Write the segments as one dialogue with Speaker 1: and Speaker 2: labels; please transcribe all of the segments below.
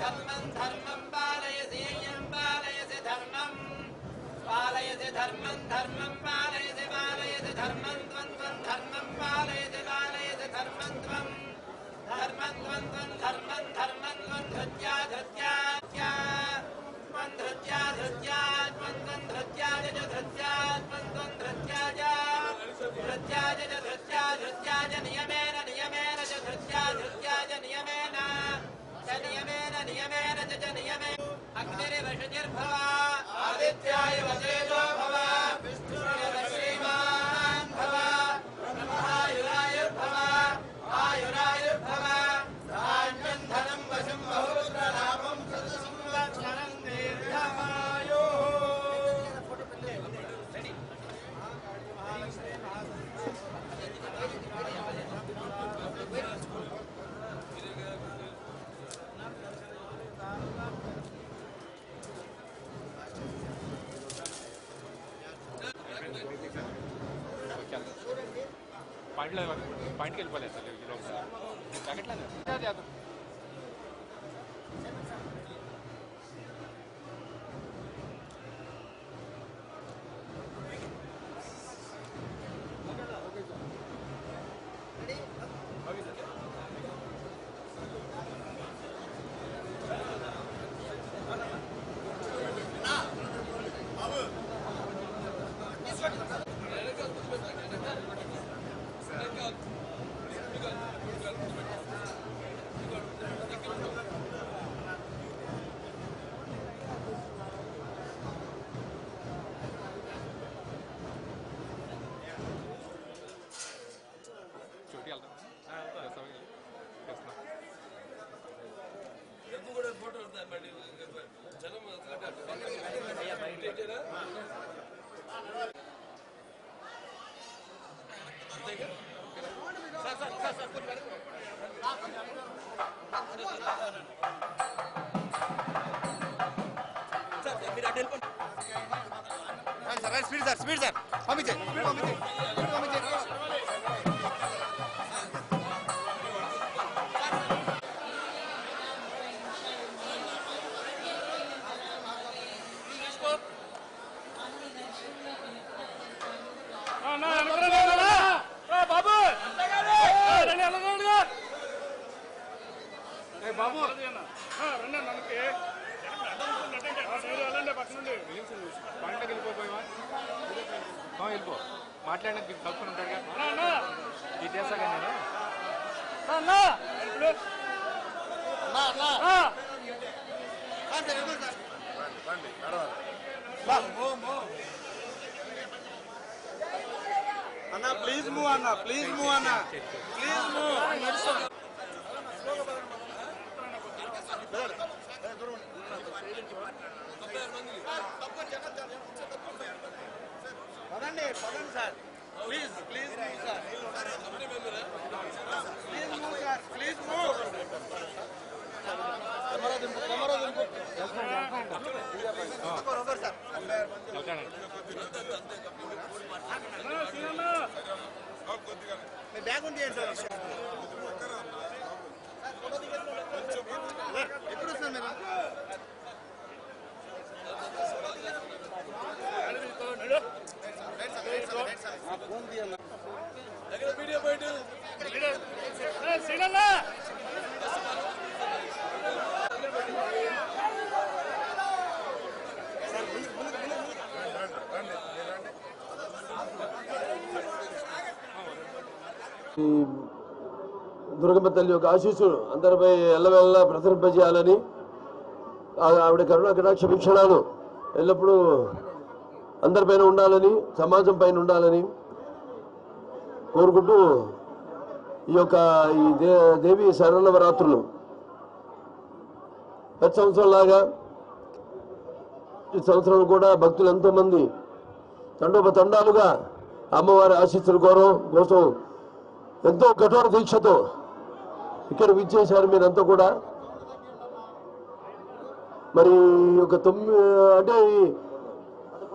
Speaker 1: धर्मं धर्मं पालयसि यं पालयसि धर्मं पालयसि धर्मं धर्मं पालयसि पालयसि धर्मं त्वं त्वं धर्मं पालयसि पालयसि धर्मं त्वं धर्मं त्वं त्वं धर्मं धर्मं त्वं धृत्या धृत्या त्वं धृत्या धृत्या त्वं त्वं धृत्या च धृत्या त्वं त्वं धृत्या च धृत्या च धृत्या धृत्या च नियमेन नियमेन च धृत्या धृत्या च नियमेन नियमेन च नियमेन अग्निरिव शुचिर्भव आदित्याय वतेजो भव विष्णुरिव श्रीमान् भव नमः आयुरायुर्भव आयुरायुर्भव धान्यं धनं वशं बहुपुत्रलाभं सतसंवत्सरं दीर्घमायुः
Speaker 2: పాయింట్కి వెళ్ళిపోలేదు అసలు ప్యాకెట్లేదు
Speaker 3: स्पीड सर पंపించే బాబు రండి మనకి పాయింట్కి వెళ్ళిపోయి వెళ్ళిపో మాట్లాడడానికి కలుపుకుని ఉంటాడు కదా ఇది చేస్తాగా
Speaker 4: అన్నా ప్లీజ్ మూవ్ అన్నా ప్లీజ్ మూవ్ అన్నా ప్లీజ్ మూవ్ పదండి పదండి sir please please move sir please move sir please move camera దింపు మీ బ్యాగ్ ఉంది సార్ ఎప్పుడు వస్తారు మీరు వీడియో పోయిట్ సీనన్నా
Speaker 5: దుర్గమ్మ తల్లి యొక్క ఆశీస్సులు అందరిపై ఎల్లవెల్లా ప్రసరింపజేయాలని ఆవిడ కరుణ కటాక్ష వీక్షణాలు ఎల్లప్పుడూ అందరిపైన ఉండాలని సమాజం పైన ఉండాలని కోరుకుంటూ ఈ యొక్క ఈ దేవి శరన్నవరాత్రులు ప్రతి సంవత్సరంలాగా ఈ సంవత్సరం కూడా భక్తులు ఎంతోమంది తండోపతండాలుగా అమ్మవారి ఆశీస్సుల కోసం ఎంతో కఠోర దీక్షతో ఇక్కడ విచ్చేశారు మీరంతా కూడా. మరి ఒక 9 అంటే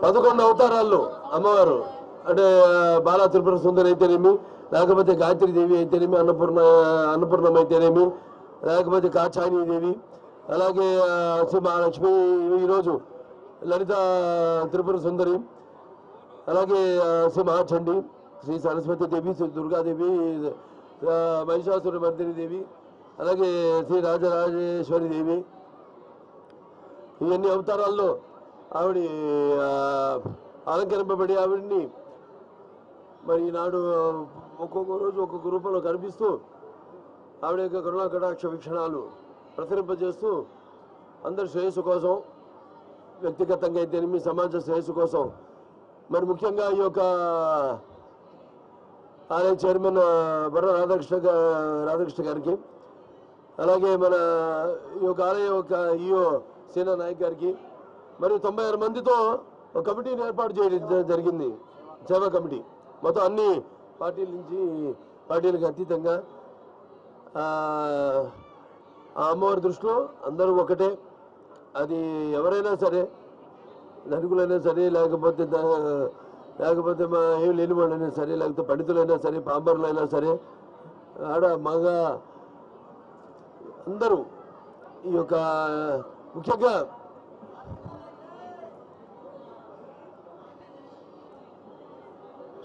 Speaker 5: 11 అవతారాల్లో అమ్మవారు అంటే బాలా త్రిపుర సుందరి అయితేనేమి, లేకపోతే గాయత్రి దేవి అయితేనేమి, అన్నపూర్ణం అయితేనేమి, లేకపోతే కాచాయని దేవి, అలాగే శ్రీ మహాలక్ష్మి ఈరోజు లలిత త్రిపుర సుందరి, అలాగే శ్రీ మహాచండి, శ్రీ సరస్వతి దేవి, శ్రీ దుర్గాదేవి, మహిషాసుర మర్దిని దేవి, అలాగే శ్రీ రాజరాజేశ్వరి దేవి. ఇవన్నీ అవతారాల్లో ఆవిడ అలంకరింపబడి ఆవిడ్ని మరి ఈనాడు ఒక్కొక్క రోజు ఒక్కొక్క రూపంలో కనిపిస్తూ ఆవిడ యొక్క కరుణా కటాక్ష వీక్షణాలు ప్రసరింపజేస్తూ అందరి శ్రేయస్సు కోసం, వ్యక్తిగతంగా అయితేనేమి సమాజ శ్రేయస్సు కోసం, మరి ముఖ్యంగా ఈ యొక్క ఆలయ చైర్మన్ బొర్ర రాధాకృష్ణ గారికి, అలాగే మన ఈ యొక్క ఆలయ యొక్క ఈఓ సేనా నాయక్ గారికి, మరియు 96 మందితో ఒక కమిటీని ఏర్పాటు చేయడం జరిగింది, సేవా కమిటీ. మొత్తం అన్ని పార్టీలకు అతీతంగా ఆ అమ్మవారి దృష్టిలో అందరూ ఒకటే. అది ఎవరైనా సరే, ధనికులైనా సరే, లేకపోతే మా ఏమి లేని వాళ్ళైనా సరే, లేకపోతే పండితులైనా సరే, పాంబరులైనా సరే, ఆడ మగ అందరూ ఈ యొక్క ముఖ్యంగా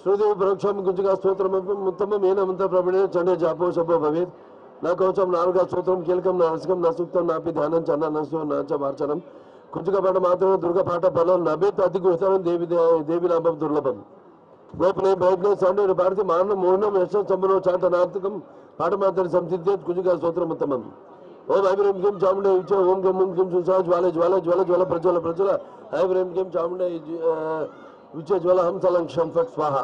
Speaker 5: శ్రీదేవి పరోక్షం గుంజుగా స్తోత్రం ఉత్తమం ఏనమంతా ప్రబడే చండే జాపో శుభో భవేత్. నా కవచం నాలుగా స్తోత్రం కీలకం నా రసకం నా సూక్తం నాపి ధ్యానం చన్న నశో నాచ మార్చనం కుంజుక పాట మాత్రమే దుర్గ పాట ఫలం నభేత్ అతి గుహతరం దేవి నామం దుర్లభం. గోపనే ప్రయత్నం సండే భారతి మారణం మూర్ణం యశం సంబరం చాట నార్తకం పాట మాత్రం సంసిద్ధేత్ కుంజుక స్తోత్రం ఉత్తమం. ఓం ఐబ్రహీం కిం చాముండే ఇచ్చో ఓం గం ఓం కిం సుసా జ్వాల జ్వాల జ్వాల జ్వాల ప్రజ్వల ప్రజ్వల ఐబ్రహీం కిం చాముండే విచ్చే జ్వాల హంసలం క్షం ఫట్ స్వాహ.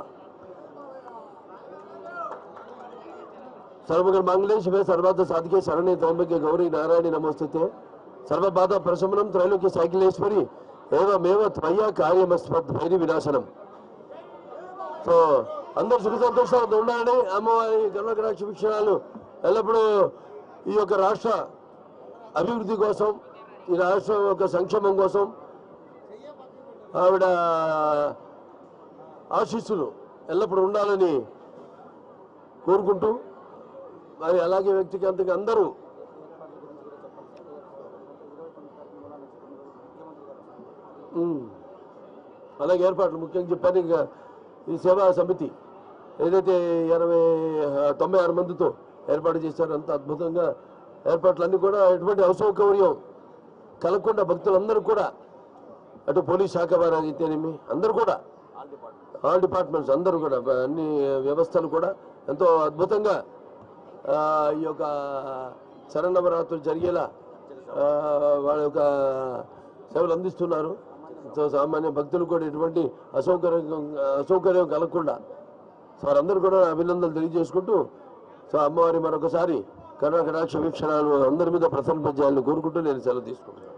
Speaker 5: सर्वमंगल मांगल्ये शिवे सर्वार्थ साधिके शरण्ये त्र्यंबके गौरी नारायणी नमोस्तुते. सर्वबाधा प्रशमनं त्रैलोक्य साइकिलेश्वरी एवमेव त्वया कार्यमस्मत् भैरी विनाशనం. సో అందరూ సుఖ సంతోషాలతో ఉండాలని అమ్మవారి కరుణ కటాక్ష వీక్షణాలు ఎల్లప్పుడూ ఈ యొక్క రాష్ట్ర అభివృద్ధి కోసం, ఈ రాష్ట్ర యొక్క సంక్షేమం కోసం ఆవిడ ఆశీస్సులు ఎల్లప్పుడూ ఉండాలని కోరుకుంటూ, మరి అలాగే వ్యక్తిగతంగా అందరూ అలాగే ఏర్పాట్లు ముఖ్యంగా చెప్పాను. ఇంకా ఈ సేవా సమితి ఏదైతే 96 మందితో ఏర్పాటు చేశారో అంత అద్భుతంగా ఏర్పాట్లన్నీ కూడా ఎటువంటి అసౌకర్యం కలగకుండా భక్తులందరూ కూడా, అటు పోలీస్ శాఖ వారు అయితేనేమి అందరూ కూడా, ఆల్ డిపార్ట్మెంట్స్ అందరూ కూడా, అన్ని వ్యవస్థలు కూడా ఎంతో అద్భుతంగా ఈ యొక్క శరన్నవరాత్రులు జరిగేలా వాళ్ళ యొక్క సేవలు అందిస్తున్నారు. సో సామాన్య భక్తులు కూడా ఎటువంటి అసౌకర్యం కలగకుండా వారందరూ కూడా అభినందనలు తెలియజేసుకుంటూ, సో అమ్మవారి మరొకసారి కరుణ కటాక్ష వీక్షణాలు అందరి మీద ప్రసరింపజేయాలని కోరుకుంటూ నేను సెలవు తీసుకుంటున్నాను.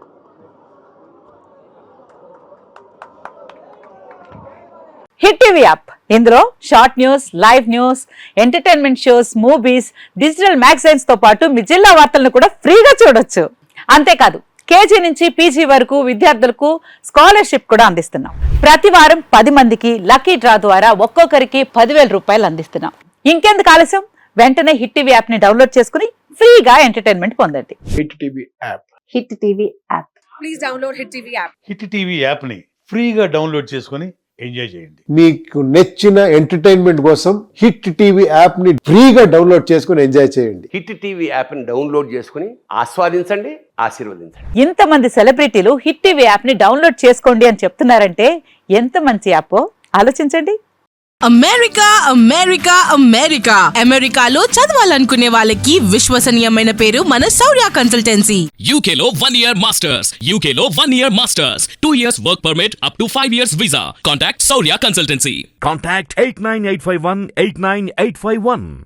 Speaker 6: హిట్ టీవీ యాప్, ఇందులో short news, live news, entertainment shows, movies, digital magazines తో పాటు మీ జిల్లా వార్తలను కూడా ఫ్రీగా చూడొచ్చు. అంతేకాదు కేజీ నుంచి పీజీ వరకు విద్యార్థులకు స్కాలర్షిప్ కూడా అందిస్తున్నాం. ప్రతి వారం 10 మందికి లక్కీ డ్రా ద్వారా ఒక్కొక్కరికి 10,000 రూపాయలు అందిస్తున్నాం. ఇంకెందుకు ఆలస్యం, వెంటనే హిట్ టీవీ యాప్ ని డౌన్లోడ్ చేసుకుని ఫ్రీగా ఎంటర్టైన్మెంట్ పొందండి.
Speaker 7: Hit TV app,
Speaker 6: hit TV app,
Speaker 8: please download hit TV app.
Speaker 7: Hit TV app ని ఫ్రీగా డౌన్లోడ్ చేసుకుని ఎంజాయ్ చేయండి.
Speaker 9: మీకు నచ్చిన ఎంటర్టైన్మెంట్ కోసం హిట్ టీవీ యాప్ ని ఫ్రీగా డౌన్లోడ్ చేసుకుని ఎంజాయ్ చేయండి.
Speaker 10: హిట్ టీవీ యాప్ ని డౌన్లోడ్ చేసుకుని ఆస్వాదించండి, ఆశీర్వదించండి.
Speaker 6: ఇంతమంది సెలబ్రిటీలు హిట్ టీవీ యాప్ ని డౌన్లోడ్ చేసుకోండి అని చెప్తున్నారంటే ఎంత మంచి యాప్ ఆలోచించండి.
Speaker 8: అమెరికా అమెరికా అమెరికా అమెరికాలో చదవాలనుకునే వాళ్ళకి విశ్వసనీయమైన పేరు మన శౌర్య కన్సల్టెన్సీ.
Speaker 11: UK లో 1 year masters, UK లో 1 year masters, 2 years work permit up to 5 years visa. Contact Saurya Consultancy.
Speaker 12: Contact 89851 89851.